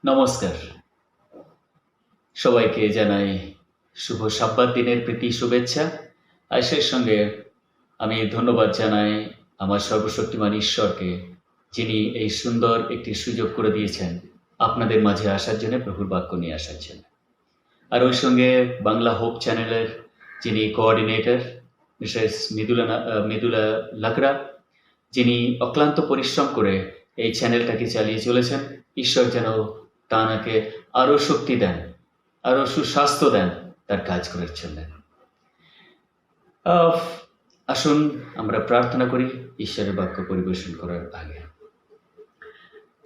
নমস্কার, সবাইকে জানাই শুভ সাব্বাত দিনের প্রীতি শুভেচ্ছা। আর সেই সঙ্গে আমি ধন্যবাদ জানাই আমার সর্বশক্তিমান ঈশ্বরকে, যিনি এই সুন্দর একটি সুযোগ করে দিয়েছেন আপনাদের মাঝে আসার জন্য, প্রভুর বাক্য নিয়ে আসার জন্য। আর ওই সঙ্গে বাংলা হোপ চ্যানেলের যিনি কোঅর্ডিনেটর মিসেস মৃদুলা লাকড়া, যিনি অক্লান্ত পরিশ্রম করে এই চ্যানেলটাকে চালিয়ে চলেছেন। ঈশ্বর যেন তাঁকে আরও শক্তি দেন, আরও সুস্বাস্থ্য দেন তার কাজ করার জন্য। আসুন আমরা প্রার্থনা করি ঈশ্বরের বাক্য পরিবেশন করার আগে।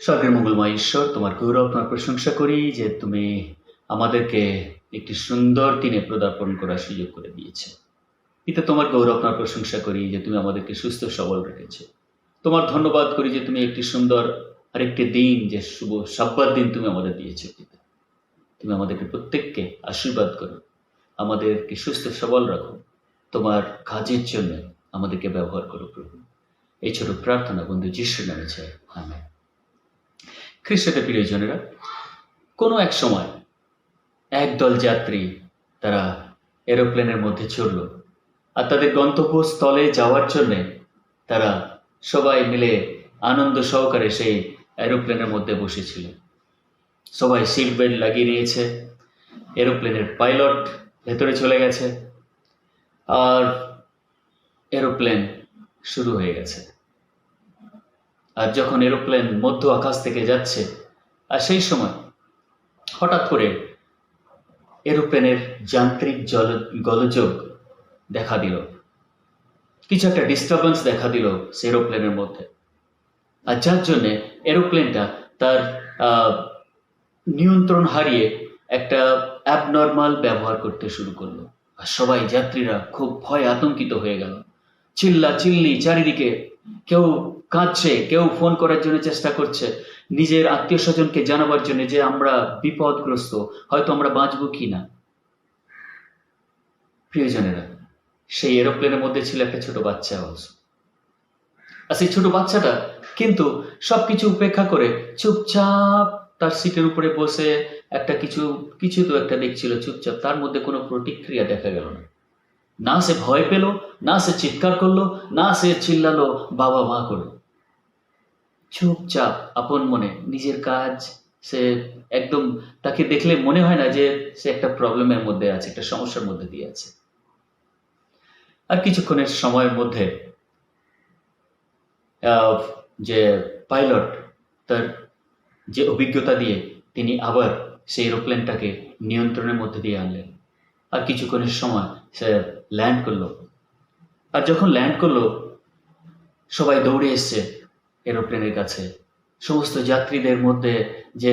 স্বর্গের মঙ্গলময় ঈশ্বর, তোমার গৌরব, তোমার প্রশংসা করি যে তুমি আমাদেরকে একটি সুন্দর দিনে পদার্পণ করার সুযোগ করে দিয়েছে। পিতা, তোমার গৌরব, তোমার প্রশংসা করি যে তুমি আমাদেরকে সুস্থ সবল রেখেছো। তোমার ধন্যবাদ করি যে তুমি একটি সুন্দর আরেকটি দিন, যে শুভ সাব্বাত দিন তুমি আমাদের দিয়েছো। পিতা, তুমি আমাদেরকে প্রত্যেককে আশীর্বাদ করো, আমাদেরকে সুস্থ সবল রাখো, তোমার কাজের জন্য আমাদেরকে ব্যবহার করো প্রভু। এই ছোট প্রার্থনা বন্ধু যিশুর নামে চাই, আমেন। খ্রিস্টের প্রিয়জনেরা, কোনো এক সময় একদল যাত্রী তারা এরোপ্লেনের মধ্যে চড়ল, আর তাদের গন্তব্যস্থলে যাওয়ার জন্যে তারা সবাই মিলে আনন্দ সহকারে সেই এরোপ্লেনের মধ্যে বসেছিল। সবাই সিট বেল্ট লাগিয়ে নিয়েছে, এরোপ্লেনের পাইলট ভেতরে চলে গেছে, আর এরোপ্লেন শুরু হয়ে গেছে। আর যখন এরোপ্লেন মধ্য আকাশ থেকে যাচ্ছে, আর সেই সময় হঠাৎ করে এরোপ্লেনের যান্ত্রিক গোলযোগ দেখা দিল, কিছু একটা ডিস্টারবেন্স দেখা দিল সে এরোপ্লেনের মধ্যে, আর যার জন্যে এরোপ্লেনটা তার নিয়ন্ত্রণ হারিয়ে একটা অ্যাবনর্মাল ব্যবহার করতে শুরু করলো। আর সবাই যাত্রীরা খুব ভয় আতঙ্কিত হয়ে গেল। চিল্লি চারিদিকে, কেউ কাঁদছে, কেউ ফোন করার জন্য চেষ্টা করছে নিজের আত্মীয় স্বজনকে জানাবার জন্য যে আমরা বিপদগ্রস্ত, হয়তো আমরা বাঁচব কি না। প্রিয়জনেরা, সেই এরোপ্লেনের মধ্যে ছিল একটা ছোট বাচ্চা অবশ্য। আর সেই ছোট বাচ্চাটা কিন্তু সবকিছু উপেক্ষা করে চুপচাপ তার সিটের উপরে বসে একটা কিছু তো একটা দেখছিল চুপচাপ। তার মধ্যে কোনো প্রতিক্রিয়া দেখা গেল না। না সে ভয় পেল, না সে চিৎকার করলো, না সে চিল্লালো বাবা মা করলো। চুপচাপ আপন মনে নিজের কাজ সে একদম, তাকে দেখলে মনে হয় না যে সে একটা প্রবলেমের মধ্যে আছে, একটা সমস্যার মধ্যে দিয়ে আছে। আর কিছুক্ষণের সময়ের মধ্যে যে পাইলট তার যে অভিজ্ঞতা দিয়ে তিনি আবার সেই এরোপ্লেনটাকে নিয়ন্ত্রণের মধ্যে দিয়ে আনলেন। আর কিছুক্ষণের সময় সে ল্যান্ড করলো। আর যখন ল্যান্ড করলো, সবাই দৌড়ে এসছে এরোপ্লেনের কাছে। সমস্ত যাত্রীদের মধ্যে যে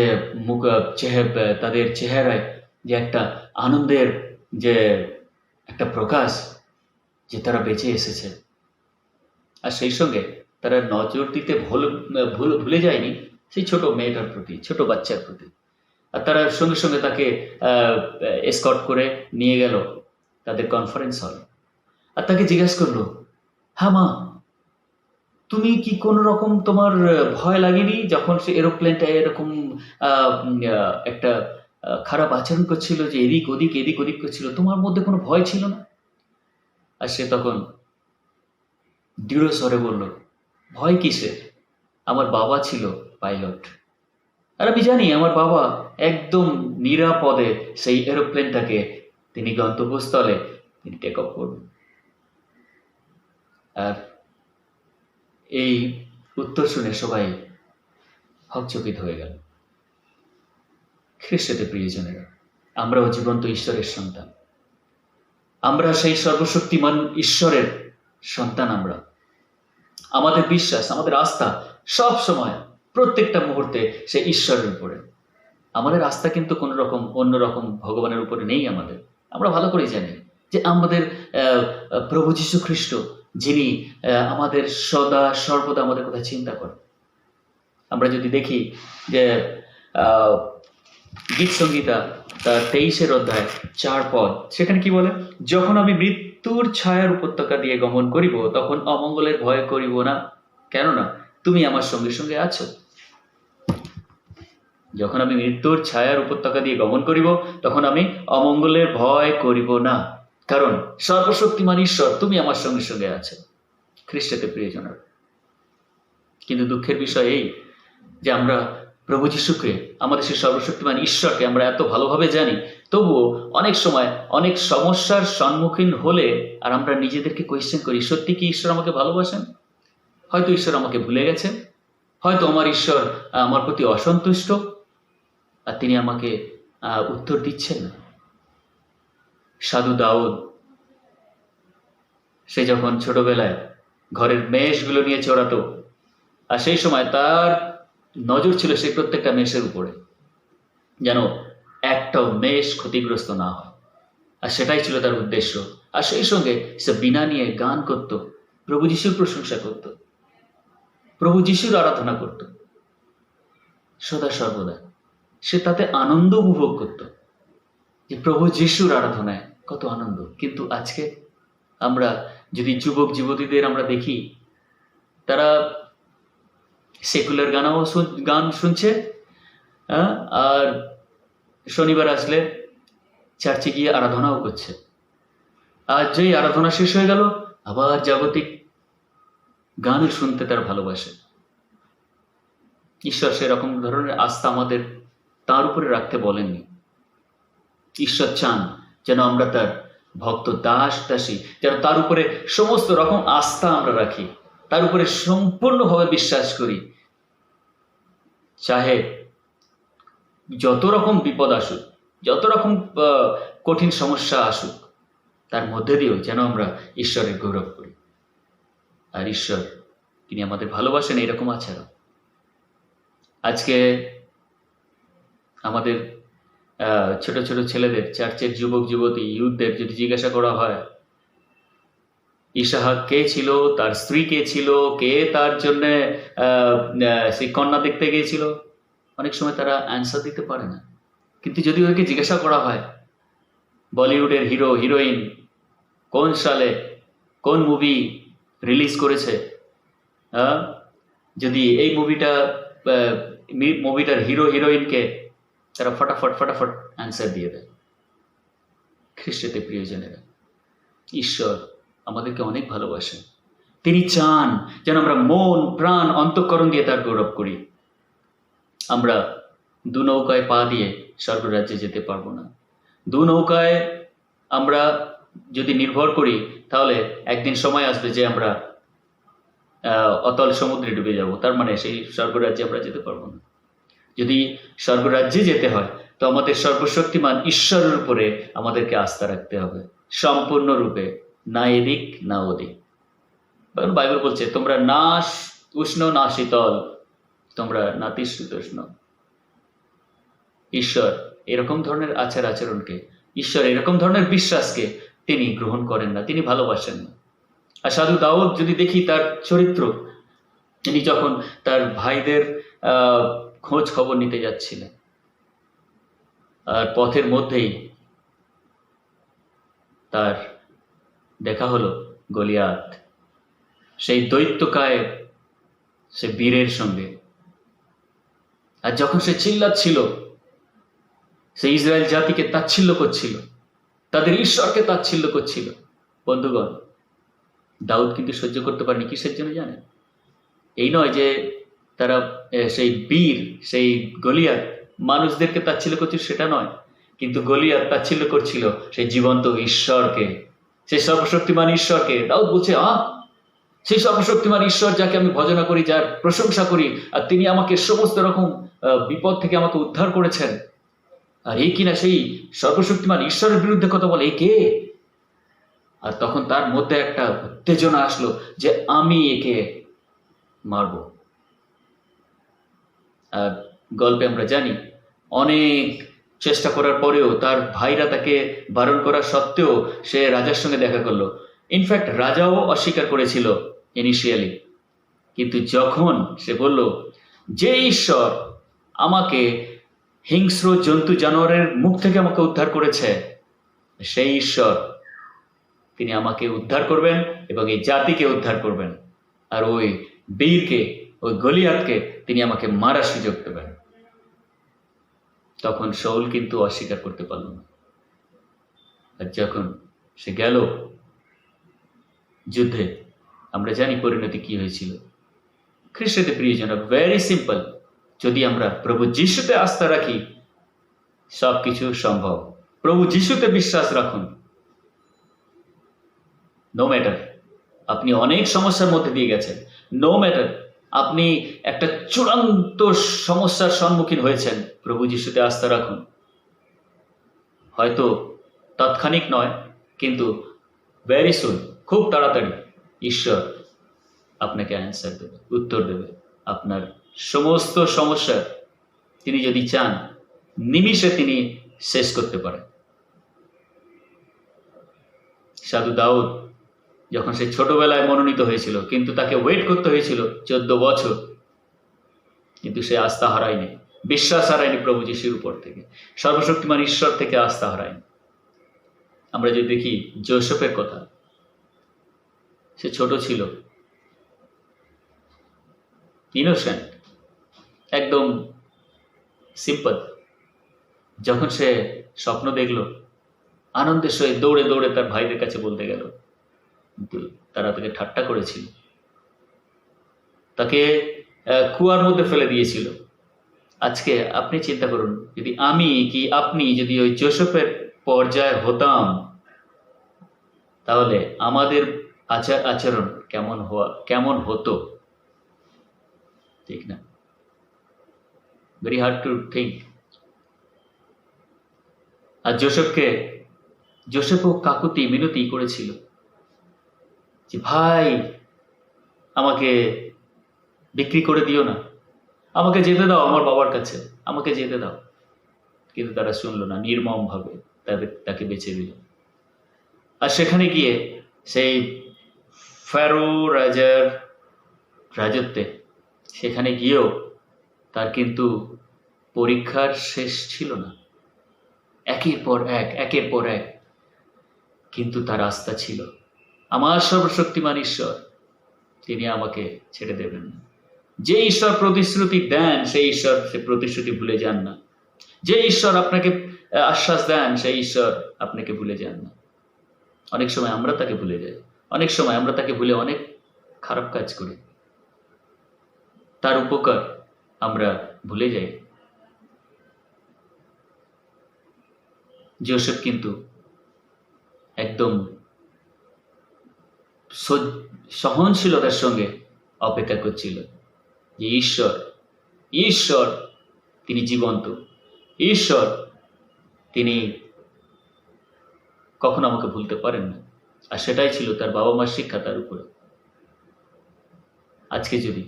তাদের চেহারায় যে একটা আনন্দের যে একটা প্রকাশ, যে তারা বেঁচে এসেছে। আর সেই সঙ্গে তারা নজর দিতে ভুলে যায়নি সেই ছোট মেয়েটার প্রতি, ছোট বাচ্চার প্রতি। আর তারা সঙ্গে সঙ্গে তাকে এসকর্ট করে নিয়ে গেল তাদের কনফারেন্স হল। আর তাকে জিজ্ঞাসা করলো, হ্যাঁ মা, তুমি কি কোনো রকম তোমার ভয় লাগেনি যখন সে এরোপ্লেনটা এরকম একটা খারাপ আচরণ করছিল, যে এদিক ওদিক করছিল, তোমার মধ্যে কোনো ভয় ছিল না? আর সে তখন দৃঢ় স্বরে বলল, ভয় কিসের, আমার বাবা ছিল পাইলট, আর আমি জানি আমার বাবা একদম নিরাপদে সেই এরোপ্লেনটাকে তিনি গন্তব্যস্থলে তিনি টেক অফ করবেন। আর এই উত্তর শুনে সবাই হকচকিত হয়ে গেল। খ্রিস্টতে প্রিয়জনেরা, আমরাও জীবন্ত ঈশ্বরের সন্তান, আমরা সেই সর্বশক্তিমান ঈশ্বরের সন্তান। আমাদের বিশ্বাস, আমাদের আস্থা সব সময় প্রত্যেকটা মুহূর্তে সে ঈশ্বরের উপরে। আমাদের আস্থা কিন্তু কোনো রকম অন্যরকম ভগবানের উপরে নেই। আমরা ভালো করে জানি যে আমাদের প্রভু যীশু খ্রিস্ট, যিনি আমাদের সদা সর্বদা আমাদের কথা চিন্তা করেন। আমরা যদি দেখি যে গীত সংহিতা তার 23 অধ্যায় 4 পদ, সেখানে কি বলে, যখন আমি মৃত্যুর ছায়ার উপত্যকা দিয়ে গমন করিব, তখন অমঙ্গলের ভয় করিব না, কেননা তুমি আমার সঙ্গে সঙ্গে আছো। যখন আমি মৃত্যুর ছায়ার উপত্যকা দিয়ে গমন করিব, তখন আমি অমঙ্গলের ভয় করিব না, কারণ সর্বশক্তিমান ঈশ্বর তুমি আমার সঙ্গে সঙ্গে আছো। খ্রিস্টতে প্রিয়জন, কিন্তু দুঃখের বিষয় এই যে আমরা প্রভু যীশুকে, আমাদের সেই সর্বশক্তিমান ঈশ্বরকে আমরা এত ভালোভাবে জানি, তবুও অনেক সময় অনেক সমস্যার সম্মুখীন হলে আর আমরা নিজেদেরকে কোয়েশ্চেন করি, সত্যি কি ঈশ্বর আমাকে ভালোবাসেন? হয়তো ঈশ্বর আমাকে ভুলে গেছেন, হয়তো আমার ঈশ্বর আমার প্রতি অসন্তুষ্ট, আর তিনি আমাকে উত্তর দিচ্ছেন না। সাধু দাউদ, সে যখন ছোটবেলায় ঘরের মেষগুলো নিয়ে চড়াতো, আর সেই সময় তার নজর ছিল সেই প্রত্যেকটা মেষের উপরে, যেন একটাও মেষ ক্ষতিগ্রস্ত না হয়, আর সেটাই ছিল তার উদ্দেশ্য। আর সেই সঙ্গে সে বিনা নিয়ে গান করত, প্রভু যীশুর প্রশংসা করত, প্রভু যিশুর আরাধনা করত সদা সর্বদা। সে তাতে আনন্দ উপভোগ করত যে প্রভু যিশুর আরাধনায় কত আনন্দ। কিন্তু আজকে আমরা যদি যুবক যুবতীদের আমরা দেখি, তারা সেকুলার গান শুনছে, আর শনিবার আসলে চার্চে গিয়ে আরাধনাও করছে। আর যেই আরাধনা শেষ হয়ে গেল, আবার জাগতিক গানও শুনতে তারা ভালোবাসে। ঈশ্বর সেরকম ধরনের আস্থা আমাদের তার উপরে রাখতে বলেননি। ঈশ্বর চান যেন আমরা তার ভক্ত দাসী, যেন তার উপরে সমস্ত রকম আস্থা আমরা রাখি, তার উপরে সম্পূর্ণভাবে বিশ্বাস করি। চাহে যত রকম বিপদ আসুক, যত রকম কঠিন সমস্যা আসুক, তার মধ্যে দিয়েও যেন আমরা ঈশ্বরের গৌরব করি। আর ঈশ্বর তিনি আমাদের ভালোবাসেন এরকম আচরণ। আজকে আমাদের ছোট ছোট ছেলেদের, চার্চের যুবক যুবতী, ইউথদের যদি জিজ্ঞাসা করা হয় ইসাহাক কে ছিল, তার স্ত্রী কে ছিল, কে তার জন্যে সেই কন্যা দেখতে গিয়েছিল, অনেক সময় তারা অ্যান্সার দিতে পারে না। কিন্তু যদি ওকে জিজ্ঞাসা করা হয় বলিউডের হিরো হিরোইন কোন সালে কোন মুভি রিলিজ করেছে, যদি এই মুভিটার হিরো হিরোইনকে, তারা ফটাফট অ্যান্সার দিয়ে দেয়। খ্রিস্টতে প্রিয়জনেরা, ঈশ্বর আমাদেরকে অনেক ভালোবাসেন। তিনি চান যেন আমরা মন প্রাণ অন্তঃকরণ দিয়ে তার গৌরব করি। আমরা দু নৌকায় পা দিয়ে স্বর্গরাজ্যে যেতে পারবো না। দু নৌকায় আমরা যদি নির্ভর করি তাহলে একদিন সময় আসবে যে আমরা অতল সমুদ্রে ডুবে যাব, তার মানে সেই স্বর্গরাজ্যে আমরা যেতে পারবো না। যদি স্বর্গরাজ্যে যেতে হয় তো আমাদের সর্বশক্তিমান ঈশ্বরের উপরে আমাদেরকে আস্থা রাখতে হবে সম্পূর্ণরূপে, না এদিক না ওদিক। বাইবেল বলছে তোমরা না উষ্ণ না শীতল, তোমরা নাতিশীতোষ্ণ। ঈশ্বর এরকম ধরনের আচরণকে, ঈশ্বর এরকম ধরনের বিশ্বাসকে তিনি গ্রহণ করেন না, তিনি ভালোবাসেন না। আর সাধু দাউদ যদি দেখি তার চরিত্র, তিনি যখন তার ভাইদের খোঁজ খবর নিতে যাচ্ছিলেন, আর পথের মধ্যেই তার দেখা হলো গলিয়াত, সেই দৈত্যকায় সে বীরের সঙ্গে। আর যখন সে চিল্লাচ্ছিল, সে ইসরায়েল জাতিকে তাচ্ছিল্য করছিল, তাদের ঈশ্বরকে তাচ্ছিল্য করছিল। বন্ধুগণ, দাউদ কিন্তু সহ্য করতে পারেনি। কিসের জন্য জানেন? এই নয় যে তারা সেই বীর, সেই গলিয়াত মানুষদেরকে তাচ্ছিল্য করছিল, সেটা নয়, কিন্তু গলিয়াত তাচ্ছিল্য করছিল সেই জীবন্ত ঈশ্বরকে, সেই সর্বশক্তিমান ঈশ্বরকে। দাউদ বলছে, সেই সর্বশক্তিমান ঈশ্বর যাকে আমি ভজনা করি, যার প্রশংসা করি, আর তিনি আমাকে সমস্ত রকম বিপদ থেকে আমাকে উদ্ধার করেছেন, আর এই কিনা সেই সর্বশক্তিমান ঈশ্বরের বিরুদ্ধে কথা বলে, এই কে? আর তখন তার মধ্যে একটা উত্তেজনা আসলো যে আমি একে মারব। আর গল্পে আমরা জানি অনেক চেষ্টা করার পরেও, তার ভাইরা তাকে বারণ করা সত্ত্বেও সে রাজার সঙ্গে দেখা করলো। ইনফ্যাক্ট রাজাও অস্বীকার করেছিল ইনিশিয়ালি, কিন্তু যখন সে বলল যে ঈশ্বর আমাকে হিংস্র জন্তু জানোয়ারের মুখ থেকে আমাকে উদ্ধার করেছে, সেই ঈশ্বর তিনি আমাকে উদ্ধার করবেন এবং এই জাতিকে উদ্ধার করবেন, আর ওই বীরকে, ওই গলিয়াতকে তিনি আমাকে মারার সুযোগ দেবেন। তখন শাউল কিন্তু অস্বীকার করতে পারল না। আর যখন সে গেল যুদ্ধে, আমরা জানি পরিণতি কি হয়েছিল। খ্রিস্টতে প্রিয়জনরা, ভেরি সিম্পল, যদি আমরা প্রভু যিশুতে আস্থা রাখি সবকিছু সম্ভব। প্রভু যিশুতে বিশ্বাস রাখুন। নো ম্যাটার আপনি অনেক সমস্যার মধ্যে দিয়ে গেছেন, নো ম্যাটার আপনি একটা চূড়ান্ত সমস্যার সম্মুখীন হয়েছেন, প্রভু যিশুতে আস্থা রাখুন। হয়তো তাৎক্ষণিক নয়, কিন্তু ভেরি সুন, খুব তাড়াতাড়ি ঈশ্বর আপনাকে অ্যান্সার দেবে, উত্তর দেবে আপনার সমস্ত সমস্যার। তিনি যদি চান নিমিষে তিনি শেষ করতে পারেন। সাধু দাউদ যখন সে ছোটবেলায় মনোনীত হয়েছিল, কিন্তু তাকে ওয়েট করতে হয়েছিল 14 বছর, কিন্তু সে আস্থা হারায়নি, বিশ্বাস হারায়নি প্রভু যিশুর উপর থেকে, সর্বশক্তিমান ঈশ্বর থেকে আস্থা হারায়নি। আমরা যদি দেখি যোসেফের কথা, সে ছোট ছিল, ইনোসেন্ট, একদম সিম্পল। যখন সে স্বপ্ন দেখল, আনন্দের সহিত দৌড়ে দৌড়ে তার ভাইদের কাছে বলতে গেল, কিন্তু তারা তাকে ঠাট্টা করেছিল, তাকে কুয়ার মধ্যে ফেলে দিয়েছিল। আজকে আপনি চিন্তা করুন, যদি আমি কি আপনি যদি ওই যোসেফের পর্যায়ে হতাম, তাহলে আমাদের আচরণ কেমন হতো, ঠিক না? Very hard to think. আর জোসেফও কাকুতি মিনতি করেছিল যে ভাই আমাকে বিক্রি করে দিও না, আমাকে যেতে দাও আমার বাবার কাছে, আমাকে যেতে দাও। কিন্তু তারা শুনলো না, নির্মমভাবে তাকে বেছে দিল। আর সেখানে গিয়ে সেই ফ্যারো রাজার রাজত্বে সেখানে গিয়েও তার কিন্তু পরীক্ষার শেষ ছিল না, একের পর এক কিন্তু তার আস্থা ছিল আমার সর্বশক্তিমান ঈশ্বর, তিনি আমাকে ছেড়ে দেবেন না। যে ঈশ্বর প্রতিশ্রুতি দেন সেই ঈশ্বর সে প্রতিশ্রুতি ভুলে যান না। যে ঈশ্বর আপনাকে আশ্বাস দেন সেই ঈশ্বর আপনাকে ভুলে যান না। অনেক সময় আমরা তাকে ভুলে যাই, অনেক সময় আমরা তাকে ভুলে অনেক খারাপ কাজ করি, তার উপকার আমরা ভুলে যাই। জোসেফ কিন্তু একদম সহনশীলতার সঙ্গে অপেক্ষা করছিল যে ঈশ্বর তিনি জীবন্ত, ঈশ্বর তিনি কখনো আমাকে ভুলতে পারেন না। আর সেটাই ছিল তার বাবা মার শিক্ষা তার উপরে। আজকে যদি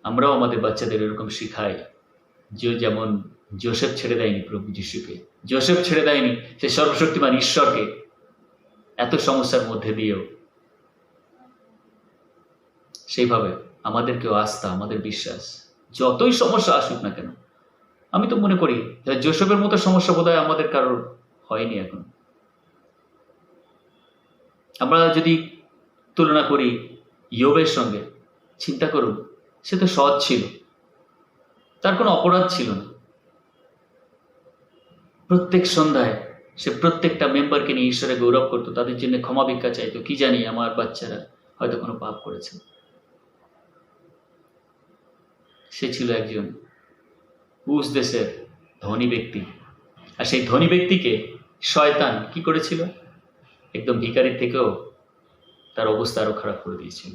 আমরাও আমাদের বাচ্চাদের এরকম শিখাই, যেমন জোসেফ ছেড়ে দেয়নি প্রভু যিশুকে, জোসেফ ছেড়ে দেয়নি সে সর্বশক্তিমান ঈশ্বরকে এত সমস্যার মধ্যে দিয়েও, সেইভাবে আমাদেরকেও আস্থা, আমাদের বিশ্বাস, যতই সমস্যা আসুক না কেন, আমি তো মনে করি জোসেফের মতো সমস্যা বোধহয় আমাদের কারোর হয়নি এখন। আমরা যদি তুলনা করি ইয়োবের সঙ্গে, চিন্তা করুন, সে তো সৎ ছিল, তার কোনো অপরাধ ছিল না। প্রত্যেক সন্ধ্যায় সে প্রত্যেকটা মেম্বারকে নিয়ে ঈশ্বরে গৌরব করতো, তাদের জন্য ক্ষমা ভিক্ষা চাইতো, কি জানি আমার বাচ্চারা হয়তো কোনো পাপ করেছে। সে ছিল একজন উস দেশের ধনী ব্যক্তি, আর সেই ধনী ব্যক্তিকে শয়তান কি করেছিল, একদম ভিখারির থেকেও তার অবস্থা আরো খারাপ করে দিয়েছিল,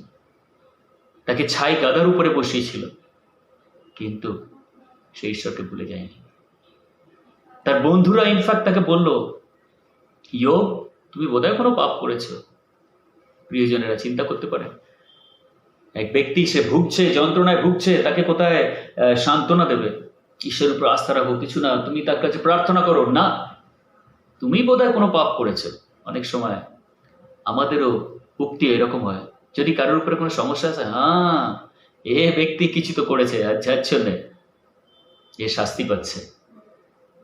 তাকে ছাই গাদার উপরে বসিয়েছিল, কিন্তু সে ঈশ্বরকে ভুলে যায়নি। তার বন্ধুরা ইনফ্যাক্ট তাকে বলল, ইয়োব তুমি বোধহয় কোনো পাপ করেছো। প্রিয়জনেরা চিন্তা করতে পারে, এক ব্যক্তি সে ভুগছে, যন্ত্রণায় ভুগছে, তাকে কোথায় সান্ত্বনা দেবে? ঈশ্বরের উপর আস্থা রাখো, কিছু না, তুমি তার কাছে প্রার্থনা করো না, তুমি বোধহয় কোনো পাপ করেছো। অনেক সময় আমাদেরও উক্তি এরকম হয়, যদি কারোর উপরে কোনো সমস্যা আছে, হ্যাঁ এ ব্যক্তি কিছু তো করেছে, আর যার জন্য এ শাস্তি পাচ্ছে,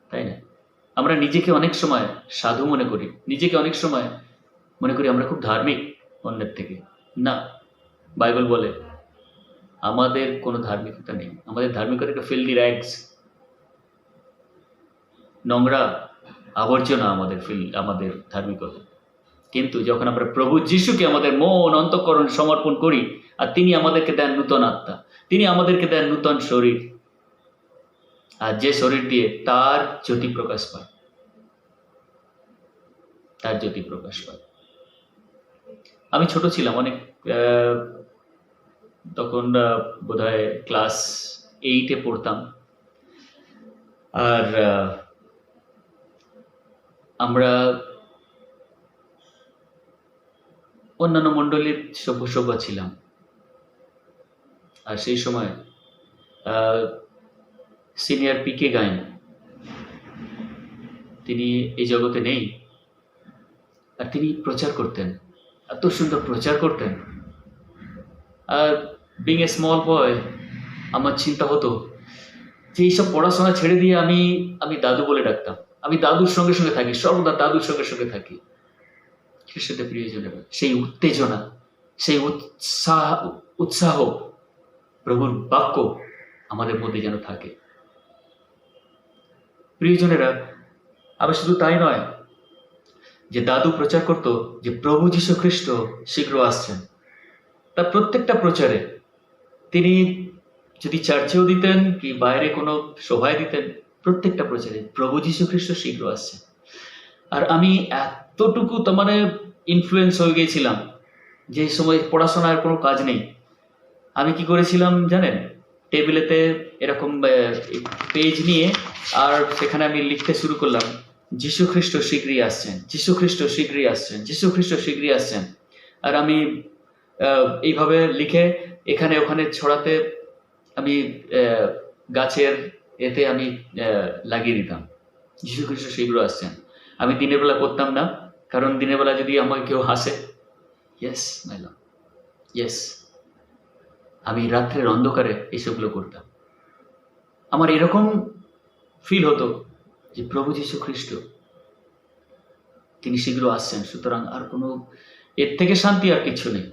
তাই না? আমরা নিজেকে অনেক সময় সাধু মনে করি, নিজেকে অনেক সময় মনে করি আমরা খুব ধার্মিক অন্যের থেকে। না, বাইবেল বলে আমাদের কোনো ধার্মিকতা নেই, আমাদের ধার্মিকতা একটা ফিল্দি র্যাগস, নোংরা আবর্জনা আমাদের ধার্মিকতা। কিন্তু যখন আমরা প্রভু যিশুকে আমাদের মন অন্তঃকরণ সমর্পণ করি, আর তিনি আমাদেরকে দেন নূতন আত্মা, তিনি আমাদেরকে দেন নূতন শরীর, আর যে শরীর দিয়ে তার জ্যোতি প্রকাশ পায়, তার জ্যোতি প্রকাশ পায়। আমি ছোট ছিলাম অনেক, তখন বোধহয় ক্লাস 8-এ পড়তাম, আর আমরা অন্যান্য মণ্ডলীর সভ্য ছিলাম। আর সেই সময় সিনিয়র পিকে গায়েন, তিনি এই জগতে নেই, আর তিনি প্রচার করতেন, এত সুন্দর প্রচার করতেন। আর বিং এ স্মল বয়, আমার চিন্তা হতো যে এইসব পড়াশোনা ছেড়ে দিয়ে আমি দাদু বলে ডাকতাম, আমি দাদুর সঙ্গে সঙ্গে থাকি, সর্বদা দাদুর সঙ্গে সঙ্গে থাকি। খ্রিস্টতে প্রিয়জনেরা, সেই উত্তেজনা, সেই উৎসাহ প্রভুর বাক্য আমাদের মধ্যে যেন থাকে। প্রিয়জনেরা, আবার শুধু তাই নয় যে দাদু প্রচার করতো যে প্রভু যীশু খ্রিস্ট শীঘ্র আসছেন, তার প্রত্যেকটা প্রচারে তিনি যদি চার্চেও দিতেন কি বাইরে কোনো সভায় দিতেন, প্রত্যেকটা প্রচারে প্রভু যীশু খ্রিস্ট শীঘ্র আসছেন। আর আমি এতটুকু মানে ইনফ্লুয়েন্স হয়ে গিয়েছিলাম যে সময় পড়াশোনার কোনো কাজ নেই, আমি কি করেছিলাম জানেন, টেবিলেতে এরকম পেজ নিয়ে আর সেখানে আমি লিখতে শুরু করলাম, যীশু খ্রিস্ট শীঘ্রই আসছেন, যীশু খ্রিস্ট শীঘ্রই আসছেন, যীশু খ্রিস্ট শীঘ্রই আসছেন। আর আমি এইভাবে লিখে এখানে ওখানে ছড়াতে আমি গাছের এতে আমি লাগিয়ে দিতাম, যীশু খ্রিস্ট শীঘ্র আসছেন। আমি দিনের বেলা করতাম না, কারণ দিনের বেলা যদি আমাকে কেউ হাসে, ইয়েস মাই লর্ড, ইয়েস, আমি রাত্রের অন্ধকারে এইসবগুলো করতাম। আমার এরকম ফিল হতো যে প্রভু যীশু খ্রিস্ট তিনি শীঘ্র আসছেন, সুতরাং আর কোনো এর থেকে শান্তি আর কিছু নেই।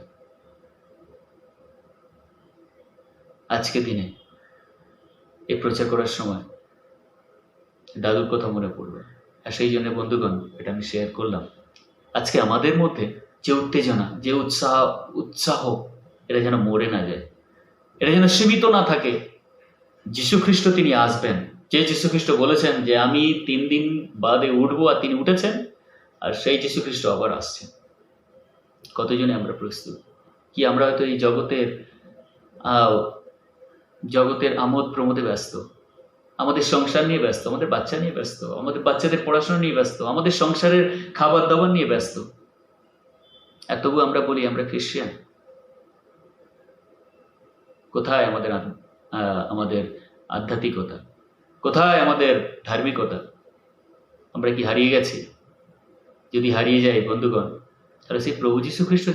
আজকে দিনে এই প্রচার করার সময় দাদুর কথা মনে পড়বে, আর সেই জন্য বন্ধুগণ এটা আমি শেয়ার করলাম। আজকে আমাদের মধ্যে যে উত্তেজনা, যে উৎসাহ এটা যেন মরে না যায়, এটা যেন সীমিত না থাকে। যীশু খ্রিস্ট তিনি আসবেন, যে যীশু খ্রিস্ট বলেছেন যে আমি 3 দিন বাদে উঠবো, আর তিনি উঠেছেন, আর সেই যীশু খ্রিস্ট আবার আসছেন। কতজনে আমরা প্রস্তুত? কি আমরা হয়তো এই জগতের আমোদ প্রমোদে ব্যস্ত, আমাদের সংসার নিয়ে ব্যস্ত, আমাদের বাচ্চা নিয়ে ব্যস্ত, আমাদের বাচ্চাদের পড়াশোনা নিয়ে ব্যস্ত, আমাদের সংসারের খাবার দাবার নিয়ে ব্যস্ত, আর তবু আমরা বলি আমরা খ্রিস্টান। কোথায় আমাদের আধ্যাত্মিকতা? কোথায় আমাদের ধার্মিকতা? আমরা কি হারিয়ে গেছি? যদি হারিয়ে যাই বন্ধুগণ, তাহলে সেই প্রভু যীশু খ্রিস্ট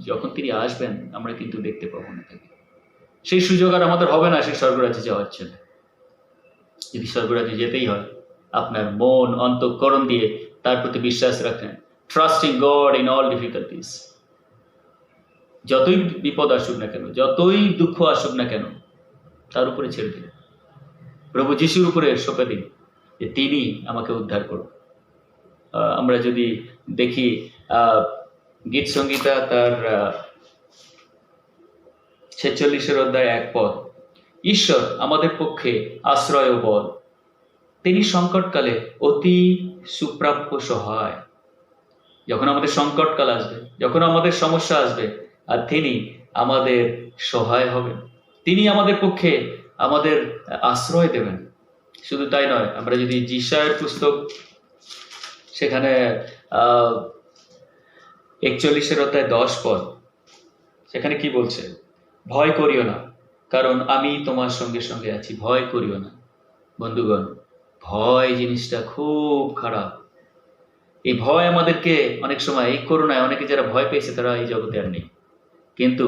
যখন তিনি আসবেন আমরা কিন্তু দেখতে পাবো না তাকে। সেই সুযোগ আর আমাদের হবে না সেই স্বর্গরাজ্যে যাওয়ার জন্য। যদি স্বর্গরাজ্যে যেতেই হয়, আপনার মন অন্তঃকরণ দিয়ে তার প্রতি বিশ্বাস রাখেন, trusting god in all difficulties. যতই বিপদ আসুক না কেন, যতই দুঃখ আসুক না কেন, তার উপরে ছেড়ে দিন, প্রভু যিশুর উপরে সঁপে দিন যে তিনি আমাকে উদ্ধার করুন। আমরা যদি দেখি গীত সংগীতা তার 46 অধ্যায় 1 পদ, ঈশ্বর আমাদের পক্ষে আশ্রয় ও বল, তিনি সংকটকালে অতি সুপ্রাপ্য সহায়। যখন আমাদের সংকটকাল আসবে, যখন আমাদের সমস্যা আসবে, আর তিনি আমাদের সহায় হবেন, তিনি আমাদের পক্ষে আমাদের আশ্রয় দেবেন। শুধু তাই নয়, আমরা যদি যিশায়ার পুস্তক সেখানে 41 অধ্যায় 10 পদ, সেখানে কি বলছে? ভয় করিও না, কারণ আমি তোমার সঙ্গে সঙ্গে আছি, ভয় করিও না। বন্ধুগণ, ভয় জিনিসটা খুব খারাপ। এই ভয় আমাদেরকে অনেক সময়, এই করোনায় অনেকে যারা ভয় পেয়েছে তারা এই জগতে আর নেই, কিন্তু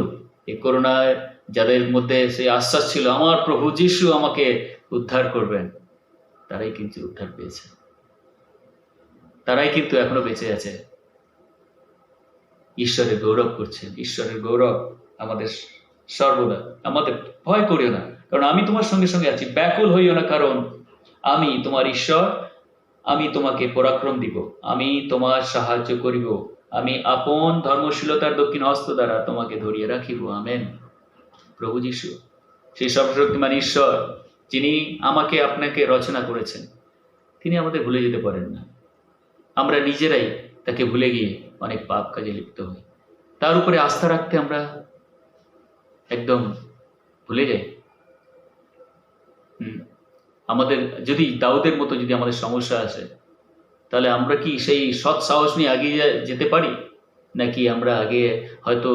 এই করোনায় যাদের মধ্যে সেই আশ্বাস ছিল আমার প্রভু যিশু আমাকে উদ্ধার করবেন, তারাই কিন্তু উদ্ধার পেয়েছে, তারাই কিন্তু এখনো বেঁচে আছে, ঈশ্বরের গৌরব করছেন। ঈশ্বরের গৌরব আমাদের সর্বদা। আমাদের ভয় করিও না, কারণ আমি তোমার সঙ্গে সঙ্গে আছি। ব্যাকুল হইও না, কারণ আমি তোমার ঈশ্বর, আমি তোমাকে পরাক্রম দিব, আমি তোমার সাহায্য করিব, আমি আপন ধর্মশীলতার দক্ষিণ হস্ত দ্বারা তোমাকে ধরিয়ে রাখিব। আমেন। প্রভু যিশু সেই সর্বশক্তিমান ঈশ্বর, যিনি আমাকে আপনাকে রচনা করেছেন, তিনি আমাদের ভুলে যেতে পারেন না। আমরা নিজেরাই তাকে ভুলে গিয়ে অনেক পাপ কাজে লিপ্ত হই, তার উপরে আস্থা রাখতে আমরা একদম ভুলে যাই। আমাদের যদি দাউদের মতো যদি আমাদের সমস্যা আসে, তাহলে আমরা কি সেই সৎ সাহস নিয়ে এগিয়ে যেতে পারি? নাকি আমরা আগে হয়তো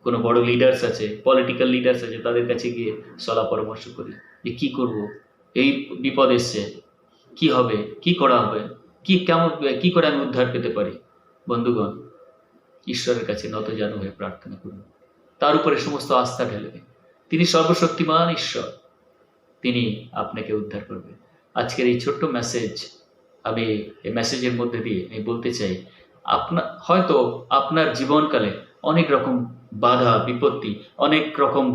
কোনো বড় লিডার্স আছে, পলিটিক্যাল লিডার্স আছে, তাদের কাছে গিয়ে সলা পরামর্শ করি যে কি করব, এই বিপদ এসছে, কি হবে, কি করা হবে, কি করে আমি উদ্ধার পেতে পারি? বন্ধুগণ, ঈশ্বরের কাছে নতজানু হয়ে প্রার্থনা করুন, তার উপরে সমস্ত আস্থা ঢেলে দিন। তিনি সর্বশক্তিমান ঈশ্বর, তিনি আপনাকে উদ্ধার করবে। আজকের এই ছোট্ট মেসেজ, আমি এই মেসেজের মধ্যে দিয়ে আমি বলতে চাই, হয়তো আপনার জীবনকালে অনেক রকম বাধা বিপত্তি, অনেক রকম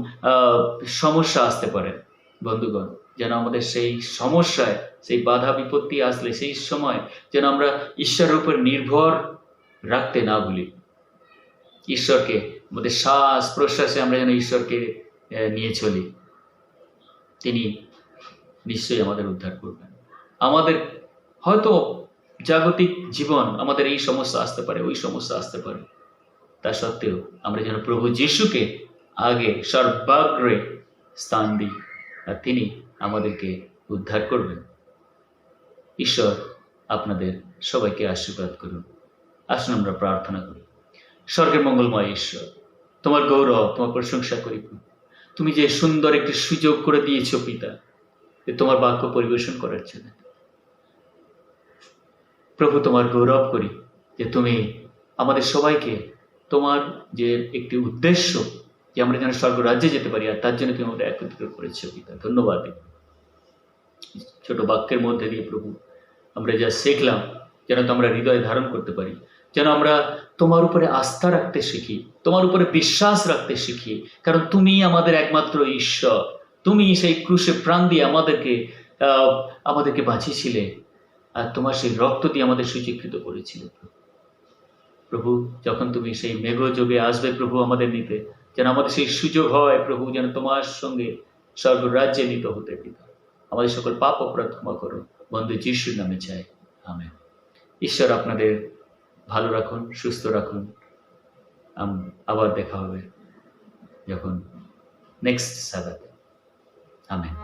সমস্যা আসতে পারে। বন্ধুগণ, যেন আমাদের সেই সমস্যায়, সেই বাধা বিপত্তি আসলে সেই সময় যেন আমরা ঈশ্বরের উপর নির্ভর রাখতে না ভুলি। ঈশ্বরকে আমাদের শ্বাস প্রশ্বাসে আমরা যেন ঈশ্বরকে নিয়ে চলি, তিনি নিশ্চয়ই আমাদের উদ্ধার করবেন। আমাদের হয়তো জাগতিক জীবন, আমাদের এই সমস্যা আসতে পারে, ওই সমস্যা আসতে পারে, তা সত্ত্বেও আমরা যেন প্রভু যিশুকে আগে সর্বাগ্রে স্থান দিই, আর তিনি আমাদেরকে উদ্ধার করবেন। ঈশ্বর আপনাদের সবাইকে আশীর্বাদ করুন। আসুন আমরা প্রার্থনা করি। স্বর্গের মঙ্গলময় ঈশ্বর, তোমার গৌরব, তোমার প্রশংসা করি। তুমি যে সুন্দর একটি সুযোগ করে দিয়েছ পিতা, যে তোমার বাক্য পরিবেশন করার জন্য। প্রভু, তোমার গৌরব করি যে তুমি আমাদের সবাইকে তোমার যে একটি উদ্দেশ্য, যে আমরা যেন স্বর্গরাজ্যে যেতে পারি, আর তার জন্য তুমি আমাদের একত্রিত করেছো পিতা। ধন্যবাদ। ছোট বাক্যের মধ্যে দিয়ে প্রভু আমরা যা শিখলাম, যেন তো আমরা হৃদয়ে ধারণ করতে পারি, যেন আমরা তোমার উপরে আস্থা রাখতে শিখি, তোমার উপরে বিশ্বাস রাখতে শিখি। কারণ তুমি আমাদের একমাত্র ঈশ্বর। তুমি সেই ক্রুশে প্রাণ দিয়ে আমাদেরকে বাঁচিয়েছিলে, আর তোমার সেই রক্ত দিয়ে আমাদের সুচিকৃত করেছিলে। প্রভু, যখন তুমি সেই মেঘযোগে আসবে প্রভু আমাদের নিতে, যেন আমাদের সেই সুযোগ হয় প্রভু, যেন তোমার সঙ্গে স্বর্গরাজ্যে নিতে হতে পিতা। আমাদের সকল পাপ অপরাধ ক্ষমা করো, বন্ধু যিশুর নামে চাই, আমেন। ঈশ্বর আপনাদের ভালো রাখুন, সুস্থ রাখুন। আবার দেখা হবে যখন নেক্সট সাবাথে। আমেন।